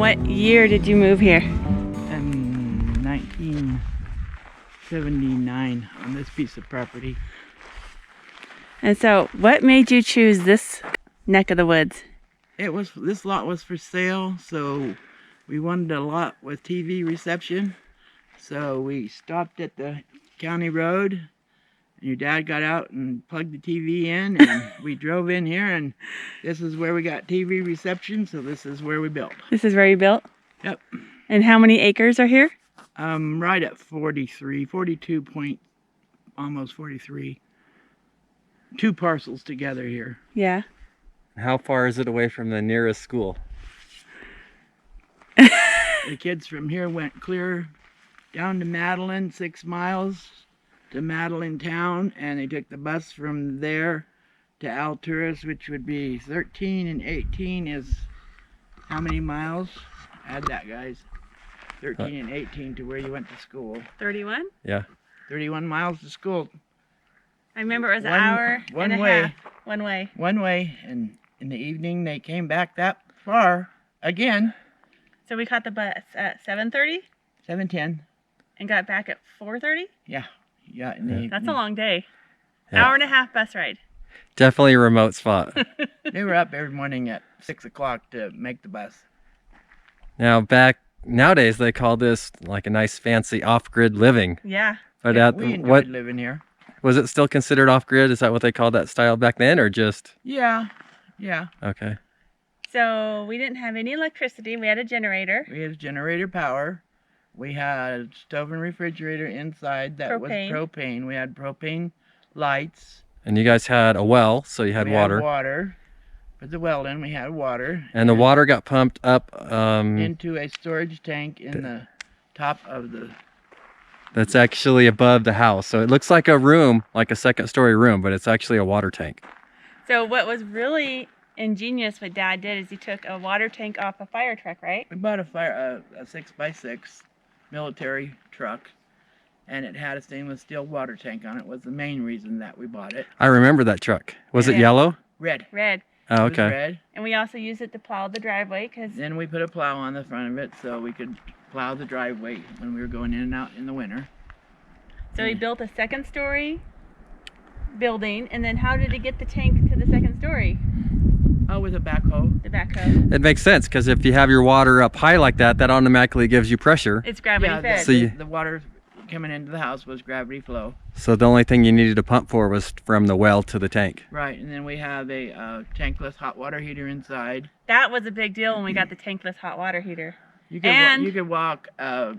what year did you move here? In 1979 on this piece of property. And so what made you choose this neck of the woods? This lot was for sale, so we wanted a lot with TV reception. So we stopped at the county road, and your dad got out and plugged the TV in, and we drove in here, and this is where we got TV reception, so this is where we built. This is where you built? Yep. And how many acres are here? Right at 43, 42 point, almost 43. 2 parcels together here. Yeah. How far is it away from the nearest school? The kids from here went clear down to Madeline, 6 miles to Madeline town, and they took the bus from there to Alturas, which would be 13, and 18 is how many miles? Add that, guys. 13 and 18 to where you went to school. 31? Yeah. 31 miles to school. I remember it was an hour and a half. One way. One way, and in the evening they came back that far again. So we caught the bus at 7:30 7:10. and got back at 4:30? Yeah. Yeah. In the evening. That's a long day. Yeah. Hour and a half bus ride. Definitely a remote spot. They were up every morning at 6 o'clock to make the bus. Now nowadays they call this like a nice fancy off-grid living. Yeah. But Yeah, we enjoyed living here. was it still considered off-grid? Is that what they called that style back then, or just? Yeah. Yeah. Okay. So we didn't have any electricity. We had a generator. We had generator power. We had stove and refrigerator inside that was propane. We had propane lights. And you guys had a well, so you had water. Had water. Put the well in, we had water. And the water got pumped up into a storage tank in the top of the... That's actually above the house. So it looks like a room, like a second-story room, but it's actually a water tank. So what was really ingenious what Dad did is he took a water tank off a fire truck, right? We bought a 6x6 military truck, and it had a stainless steel water tank on it. Was the main reason that we bought it. I remember that truck. Was it Yeah. yellow? Red. Red. Oh, It was okay. red. And we also used it to plow the driveway because Then we put a plow on the front of it so we could plow the driveway when we were going in and out in the winter. so he built a second story building. And then how did he get the tank to the second story? Oh, with a backhoe. The backhoe. It makes sense, because if you have your water up high like that, that automatically gives you pressure. It's gravity fed. So you- the water coming into the house was gravity flow. So the only thing you needed to pump for was from the well to the tank. Right, and then we have a tankless hot water heater inside. That was a big deal when we got the tankless hot water heater. You could And- you could walk a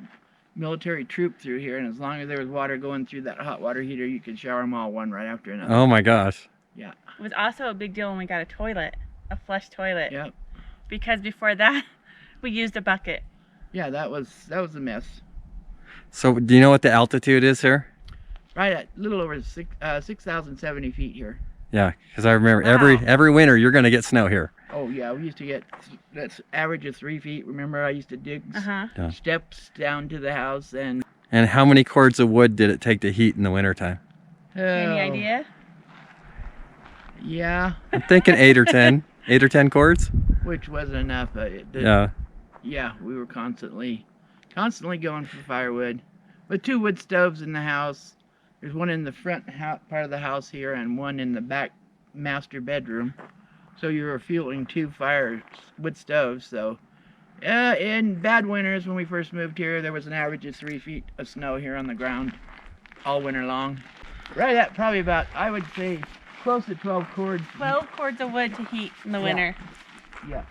military troop through here, and as long as there was water going through that hot water heater, you could shower them all one right after another. Oh my gosh. Yeah. It was also a big deal when we got a toilet, a flush toilet. Yep. Because before that, we used a bucket. Yeah, that was a mess. So do you know what the altitude is here? Right at a little over 6,070 feet here. Yeah, because I remember Wow. every winter you're going to get snow here. Oh yeah, we used to get that's average of 3 feet. Remember, I used to dig Yeah. steps down to the house, and And how many cords of wood did it take to heat in the wintertime? Any idea? Yeah, I'm thinking 8 or 10. 8 or 10 cords? which wasn't enough. Yeah. Yeah, we were constantly going for firewood. With 2 wood stoves in the house. There's one in the front part of the house here, and one in the back master bedroom. So you were fueling 2 wood stoves. So, in bad winters when we first moved here, there was an average of 3 feet of snow here on the ground all winter long. Right at probably about, I would say, close to 12 cords. 12 cords of wood to heat in the winter. Yeah.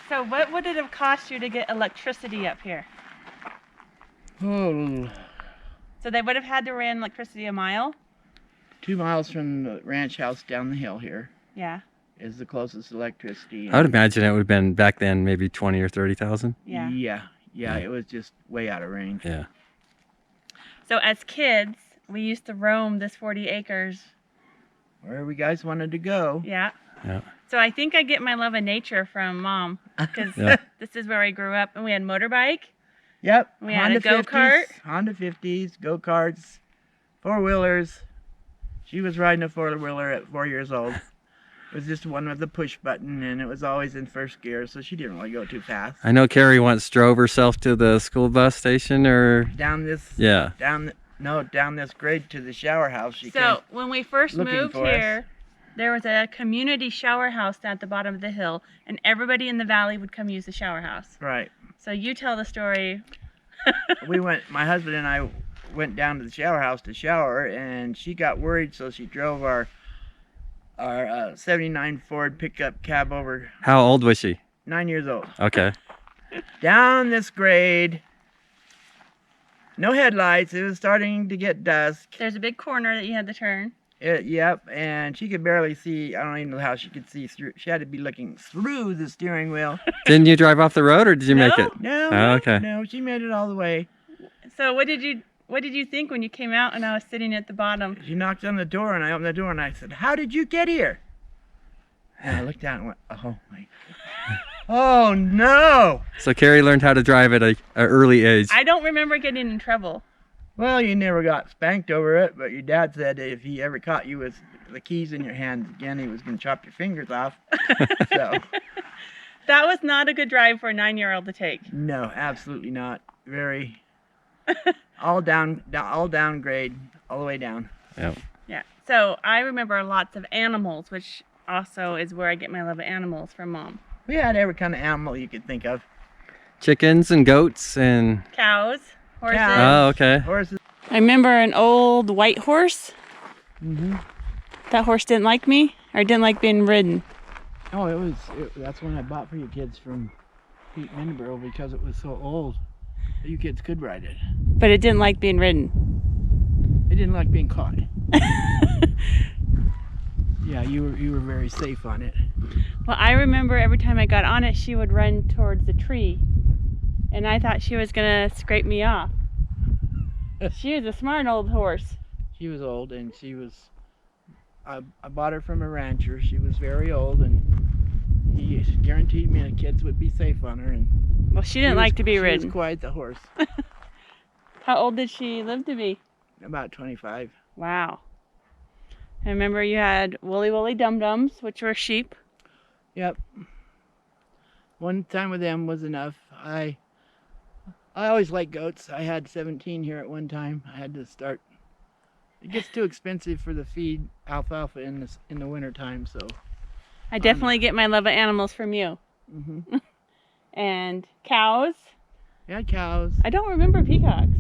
So what would it have cost you to get electricity up here? Oh, So they would have had to run electricity a mile? 2 miles from the ranch house down the hill here Yeah. is the closest electricity. I would imagine it would have been back then maybe 20 or 30,000. Yeah. Yeah, it was just way out of range. Yeah. So as kids, we used to roam this 40 acres. Wherever you guys wanted to go. Yeah. Yeah. So I think I get my love of nature from Mom because Yeah. this is where I grew up, and we had motorbike. Yep. We had a go-kart. Honda 50s, go-karts, 4-wheelers. She was riding a 4-wheeler at 4 years old. It was just one with a push button, and it was always in first gear, so she didn't really go too fast. I know Carrie once drove herself to the school bus station, or Down this, yeah. down this grade to the shower house. She came. So when we first looking moved for us. here, there was a community shower house at the bottom of the hill, and everybody in the valley would come use the shower house. Right. So you tell the story. My husband and I went down to the shower house to shower, and she got worried, so she drove our 79 Ford pickup cab over. How old was she? 9 years old. Okay. Down this grade. No headlights. It was starting to get dusk. There's a big corner that you had to turn. Yep, and she could barely see. I don't even know how she could see through. She had to be looking through the steering wheel. Didn't you drive off the road, or did you make No. it? No, Oh, okay. no, she made it all the way. So what did you think when you came out and I was sitting at the bottom? She knocked on the door, and I opened the door, and I said, "How did you get here?" And I looked down and went, "Oh my God. Oh no!" So Carrie learned how to drive at a early age. I don't remember getting in trouble. Well, you never got spanked over it, but your dad said that if he ever caught you with the keys in your hands again, he was going to chop your fingers off. So, That was not a good drive for a 9-year-old to take. no, absolutely not. Very, all down grade, all the way down. Yep. Yeah. So I remember lots of animals, which also is where I get my love of animals from Mom. We had every kind of animal you could think of. Chickens and goats and. Cows, horses. Cows. Oh, okay. Horses. I remember an old white horse. Mm-hmm. That horse didn't like me, or didn't like being ridden. Oh, that's one I bought for you kids from Pete Minderborough because it was so old. You kids could ride it. But it didn't like being ridden. It didn't like being caught. Yeah, you were very safe on it. Well, I remember every time I got on it, she would run towards the tree. And I thought she was going to scrape me off. She was a smart old horse. She was old, and she was. I bought her from a rancher. She was very old, and he guaranteed me the kids would be safe on her. And Well, she didn't like to be She ridden. was quite the horse. How old did she live to be? About 25. Wow. I remember you had woolly dum-dums, which were sheep. Yep. One time with them was enough. I always liked goats. I had 17 here at one time. I had to start. It gets too expensive for the feed alfalfa in the winter time, so. I definitely get my love of animals from you. Mm-hmm. And cows. We had cows. I don't remember peacocks.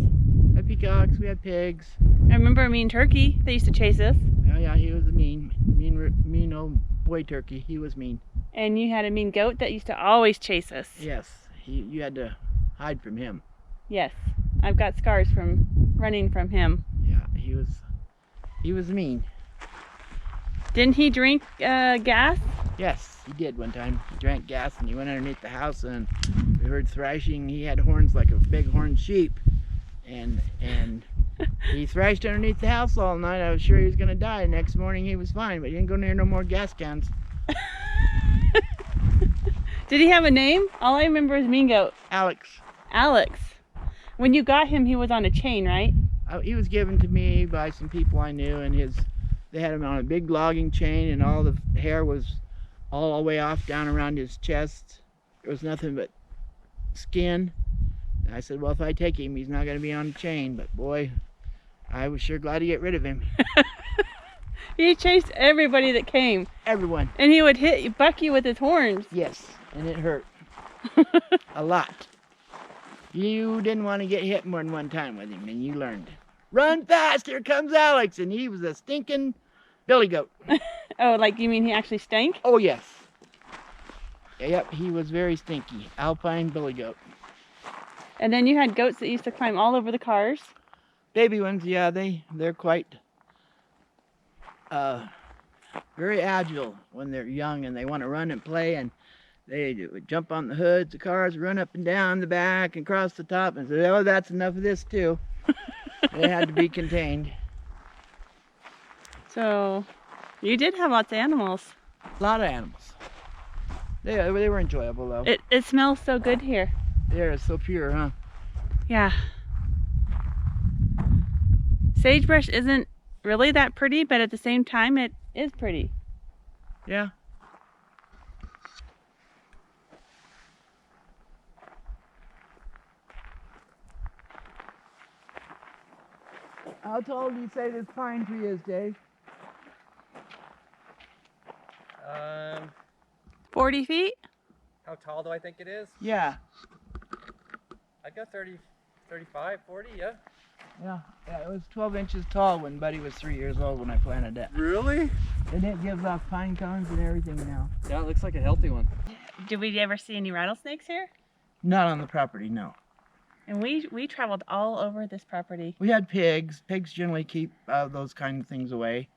We had peacocks. We had pigs. I remember a mean turkey that used to chase us. Oh yeah, he was a mean old boy turkey. He was mean. And you had a mean goat that used to always chase us. Yes, you had to hide from him. Yes. I've got scars from running from him. Yeah, he was mean. Didn't he drink gas? Yes, he did one time. He drank gas and he went underneath the house and we heard thrashing. He had horns like a big horned sheep, and he thrashed underneath the house all night. I was sure he was gonna die. Next morning he was fine, but he didn't go near no more gas cans. Did he have a name? All I remember is Mean Goat. Alex. Alex. When you got him, he was on a chain, right? He was given to me by some people I knew, and they had him on a big logging chain, and all the hair was all the way off down around his chest. There was nothing but skin. And I said, well, if I take him, he's not going to be on a chain. But boy, I was sure glad to get rid of him. He chased everybody that came. Everyone. And he would buck you with his horns. Yes, and it hurt. A lot. You didn't want to get hit more than one time with him, and you learned. Run fast, here comes Alex, and he was a stinking billy goat. Oh, like you mean he actually stank? Oh, yes. Yep, he was very stinky. Alpine billy goat. And then you had goats that used to climb all over the cars. Baby ones, yeah, they're quite very agile when they're young and they want to run and play, and they would jump on the hoods of cars, run up and down the back and across the top, and say, oh, that's enough of this too. They had to be contained. So you did have lots of animals. A lot of animals. They were enjoyable though. It smells so good here. They're so pure, huh? Yeah. Sagebrush isn't really that pretty, but at the same time it is pretty. Yeah, How tall do you say this pine tree is, Dave? 40 feet? How tall do I think it is? Yeah. I got 30, 35, 40, yeah. Yeah, it was 12 inches tall when Buddy was 3 years old when I planted it. Really? And it gives off pine cones and everything now. Yeah, it looks like a healthy one. Did we ever see any rattlesnakes here? Not on the property, no. And we traveled all over this property. We had pigs. Pigs generally keep those kind of things away.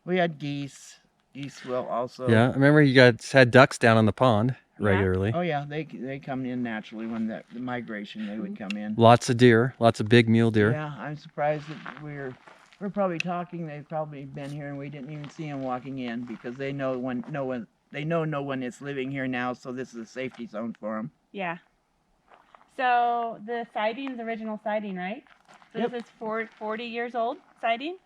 We had geese. Geese will also. Yeah, I remember you guys had ducks down on the pond Yeah. regularly. Oh yeah, they come in naturally when the migration they would come in. Lots of deer, lots of big mule deer. Yeah, I'm surprised that we're probably talking. They've probably been here and we didn't even see them walking in because they know no one is living here now, so this is a safety zone for them. Yeah. So the siding's original siding, right? So Yep. this is 40 years old siding?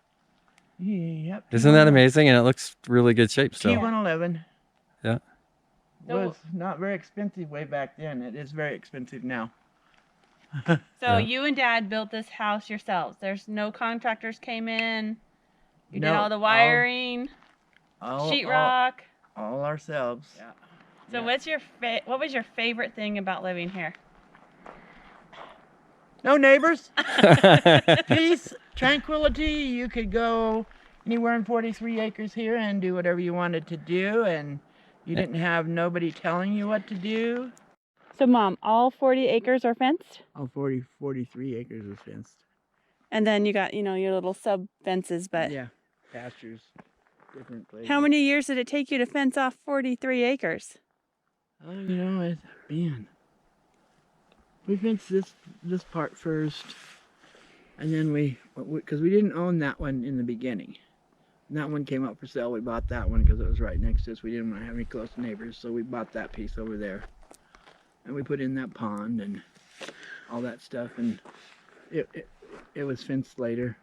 Yep. Isn't that amazing? And it looks really good shape still. T111. Yeah. So- Was not very expensive way back then. It is very expensive now. So Yeah. you and Dad built this house yourselves. There's no contractors came in. You did No, all the wiring, sheetrock. all ourselves. Yeah. So Yeah. what's your what was your favorite thing about living here? No neighbors. Peace, tranquility. You could go anywhere in 43 acres here and do whatever you wanted to do, and you didn't have nobody telling you what to do. So Mom, all 40 acres are fenced? Oh, 43 acres is fenced. And then you got, your little sub fences, but Yeah, pastures, different places. how many years did it take you to fence off 43 acres? Oh, we fenced this part first, and then because we didn't own that one in the beginning. And that one came up for sale. We bought that one because it was right next to us. We didn't want to have any close neighbors, so we bought that piece over there. And we put in that pond and all that stuff, and it was fenced later.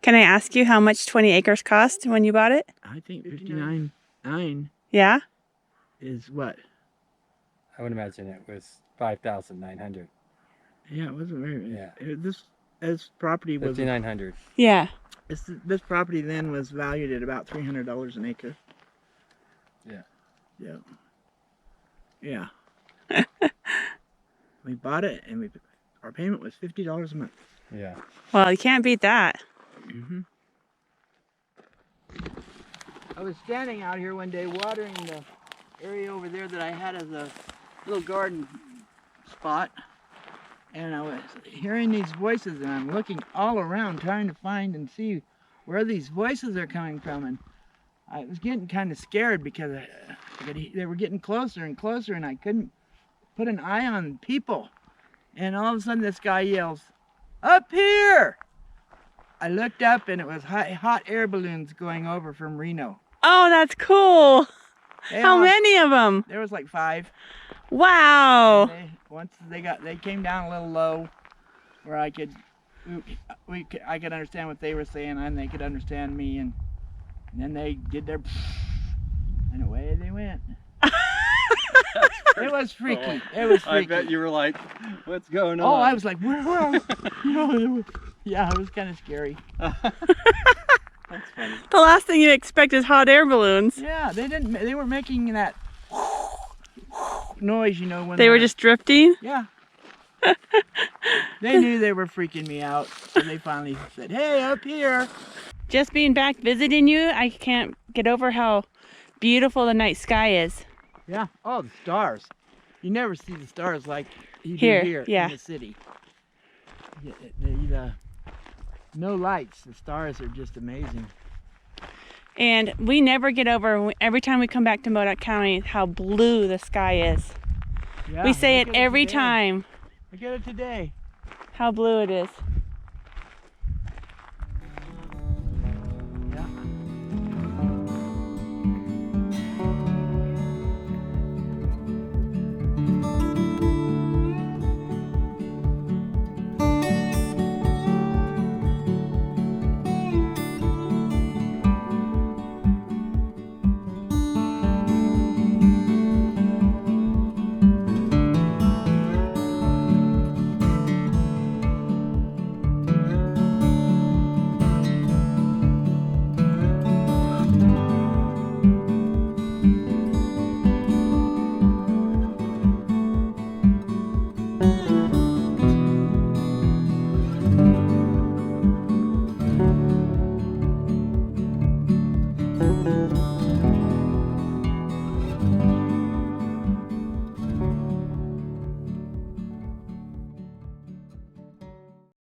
Can I ask you how much 20 acres cost when you bought it? I think 59.9 Yeah? is what? I would imagine it was 5,900. Yeah, it wasn't very. Yeah. This property was 5,900. Yeah. this property then was valued at about $300 an acre. Yeah. Yeah. We bought it and our payment was $50 a month. Yeah. Well, you can't beat that. I was standing out here one day watering the area over there that I had as a little garden spot, and I was hearing these voices, and I'm looking all around trying to find and see where these voices are coming from, and I was getting kind of scared because they were getting closer and closer, and I couldn't put an eye on people. And all of a sudden this guy yells, "Up here!" I looked up and it was hot air balloons going over from Reno. Oh, that's cool. How all- many of them? There was like 5. Wow. Once they came down a little low, where I could understand what they were saying and they could understand me, and then they did their, and away they went. It was freaky. It was freaky. I bet you were like, what's going on? Oh, I was like, where are we? Yeah, it was kind of scary. That's funny. The last thing you expect is hot air balloons. Yeah, they were making that noise, when They were just drifting? Yeah. They knew they were freaking me out, so they finally said, "Hey, up here." Just being back visiting you, I can't get over how beautiful the night sky is. Yeah. Oh, the stars. You never see the stars like you Here, do here yeah. in the city. No lights. The stars are just amazing. And we never get over, every time we come back to Modoc County, how blue the sky is. Yeah, We say look it at every today. time, Look at it today. how blue it is.